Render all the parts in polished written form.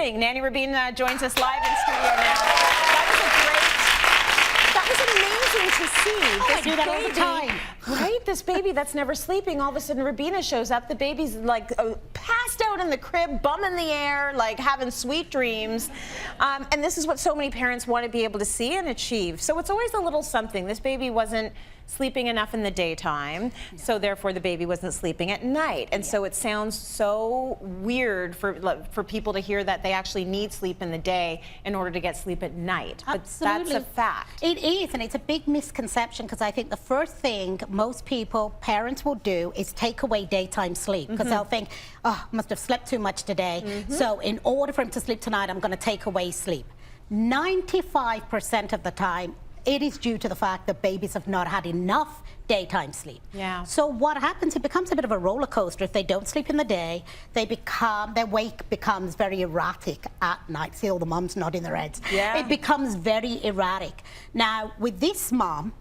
amazing. Nanny Robina joins us live in studio now. That was amazing to see. I do that all the time. Right? This baby that's never sleeping, all of a sudden Robina shows up. The baby's like passed out in the crib, bum in the air, like having sweet dreams. And this is what so many parents want to be able to see and achieve. So it's always a little something. This baby wasn't sleeping enough in the daytime, so therefore the baby wasn't sleeping at night. And so it sounds so weird for people to hear that they actually need sleep in the day in order to get sleep at night. Absolutely. But that's a fact. It is, and it's a big misconception, because I think the first thing most people, parents will do is take away daytime sleep, because they'll think, oh, must have slept too much today. So in order for him to sleep tonight, I'm going to take away sleep. 95% of the time, it is due to the fact that babies have not had enough daytime sleep. Yeah. So what happens, it becomes a bit of a roller coaster. If they don't sleep in the day, their wake becomes very erratic at night. See all the mums nodding their heads. Yeah. It becomes very erratic. Now, with this mom,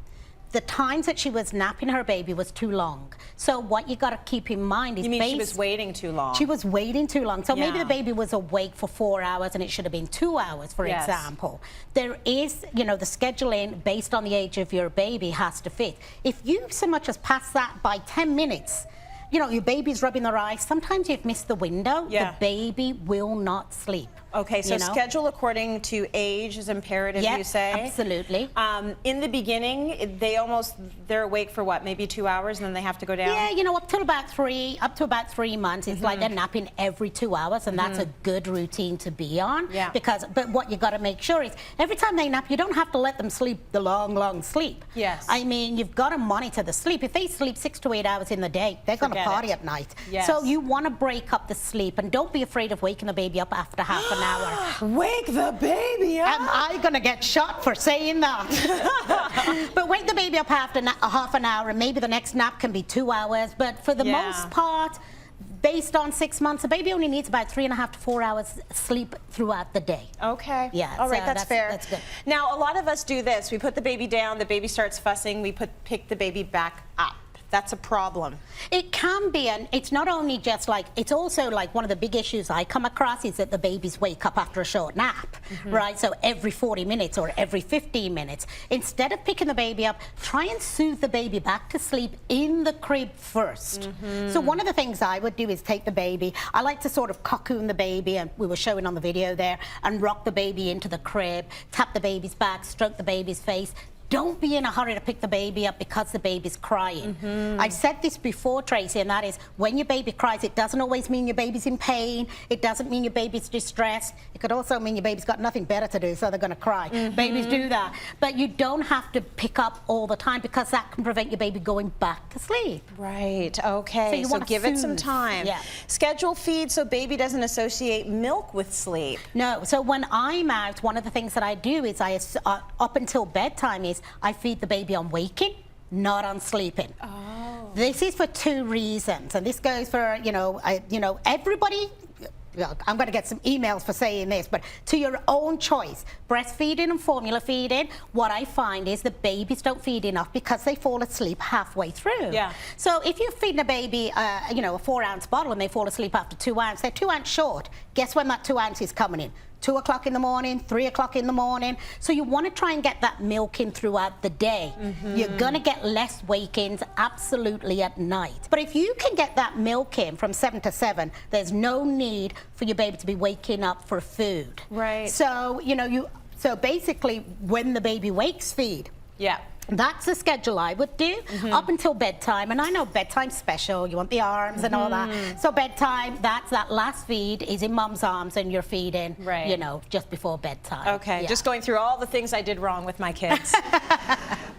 the times that she was napping her baby was too long. So what you got to keep in mind is... You mean she was waiting too long? She was waiting too long. So maybe the baby was awake for 4 hours and it should have been 2 hours, for example. There is, you know, the scheduling based on the age of your baby has to fit. If you so much as pass that by 10 minutes, you know, your baby's rubbing their eyes, sometimes you've missed the window, the baby will not sleep. Okay, so schedule according to age is imperative, you say? Absolutely. In the beginning, they're awake for what, maybe 2 hours, and then they have to go down? Yeah, you know, up to about 3 months, it's like they're napping every 2 hours, and that's a good routine to be on. Yeah. But what you got to make sure is every time they nap, you don't have to let them sleep the long, long sleep. Yes. I mean, you've got to monitor the sleep. If they sleep 6 to 8 hours in the day, they're going to party at night. Yes. So you want to break up the sleep, and don't be afraid of waking the baby up after half an hour. Wake the baby up! Am I going to get shot for saying that? But wake the baby up after half an hour, and maybe the next nap can be 2 hours. But for the most part, based on 6 months, a baby only needs about 3.5 to 4 hours sleep throughout the day. Okay. Yeah. All right, that's fair. That's good. Now, a lot of us do this. We put the baby down, the baby starts fussing, we pick the baby back up. That's a problem. It can be, and it's not only just like, it's also like one of the big issues I come across is that the babies wake up after a short nap, right? So every 40 minutes or every 15 minutes. Instead of picking the baby up, try and soothe the baby back to sleep in the crib first. So one of the things I would do is take the baby, I like to sort of cocoon the baby, and we were showing on the video there, and rock the baby into the crib, tap the baby's back, stroke the baby's face. Don't be in a hurry to pick the baby up because the baby's crying. I've said this before, Tracy, and that is when your baby cries, it doesn't always mean your baby's in pain. It doesn't mean your baby's distressed. It could also mean your baby's got nothing better to do, so they're going to cry. Babies do that. But you don't have to pick up all the time because that can prevent your baby going back to sleep. Right, okay. So give it some time. Yeah. Schedule feed so baby doesn't associate milk with sleep. No, so when I'm out, one of the things that I do is up until bedtime is I feed the baby on waking, not on sleeping. Oh. This is for 2 reasons, and this goes for, everybody. I'm going to get some emails for saying this, but to your own choice, breastfeeding and formula feeding, what I find is the babies don't feed enough because they fall asleep halfway through. Yeah. So if you're feeding a baby, a 4-ounce bottle and they fall asleep after 2 ounces, they're 2 ounces short. Guess when that 2 ounces is coming in? 2 o'clock in the morning, 3 o'clock in the morning. So you want to try and get that milk in throughout the day. You're going to get less wake-ins absolutely at night. But if you can get that milk in from 7 to 7, there's no need for your baby to be waking up for food. Right. So, so basically when the baby wakes, feed. Yeah. That's the schedule I would do up until bedtime. And I know bedtime's special. You want the arms and all that. So bedtime, that's that last feed is in mum's arms and you're feeding, just before bedtime. Okay, just going through all the things I did wrong with my kids.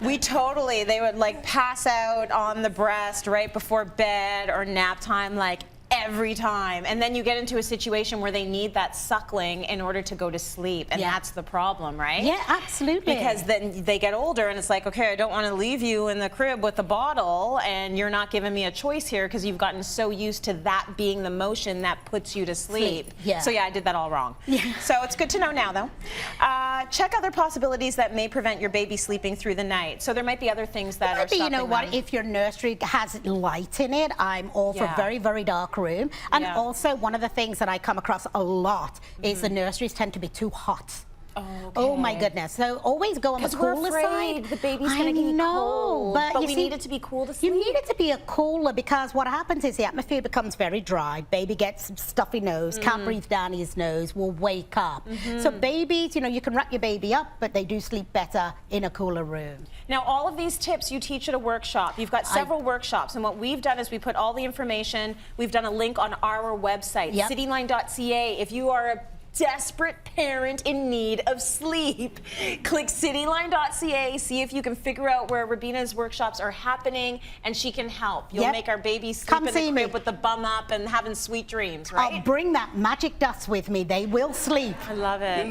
They would like pass out on the breast right before bed or nap time, like every time, and then you get into a situation where they need that suckling in order to go to sleep, and that's the problem, right? Yeah, absolutely. Because then they get older and it's like, okay, I don't want to leave you in the crib with a bottle and you're not giving me a choice here because you've gotten so used to that being the motion that puts you to sleep. Yeah. So yeah, I did that all wrong. Yeah. So it's good to know now though. Check other possibilities that may prevent your baby sleeping through the night. So there might be other things that are stopping them. You know what, if your nursery has light in it, I'm all for very, very dark room. And Yeah. also one of the things that I come across a lot is the nurseries tend to be too hot. Oh my goodness! So always go on the Because we're cooler afraid side. the baby's I going to get know, cold, but you we see, need it to be cool to sleep. You need it to be a cooler because what happens is the atmosphere becomes very dry. Baby gets some stuffy nose, can't breathe down his nose, will wake up. So babies, you know, you can wrap your baby up, but they do sleep better in a cooler room. Now, all of these tips you teach at a workshop. You've got several workshops, and what we've done is we put all the information. We've done a link on our website, cityline.ca. If you are a desperate parent in need of sleep, click cityline.ca, see if you can figure out where Robina's workshops are happening, and she can help. You'll make our baby sleep Come in the see crib me. with the bum up and having sweet dreams, right? I'll bring that magic dust with me. They will sleep. I love it.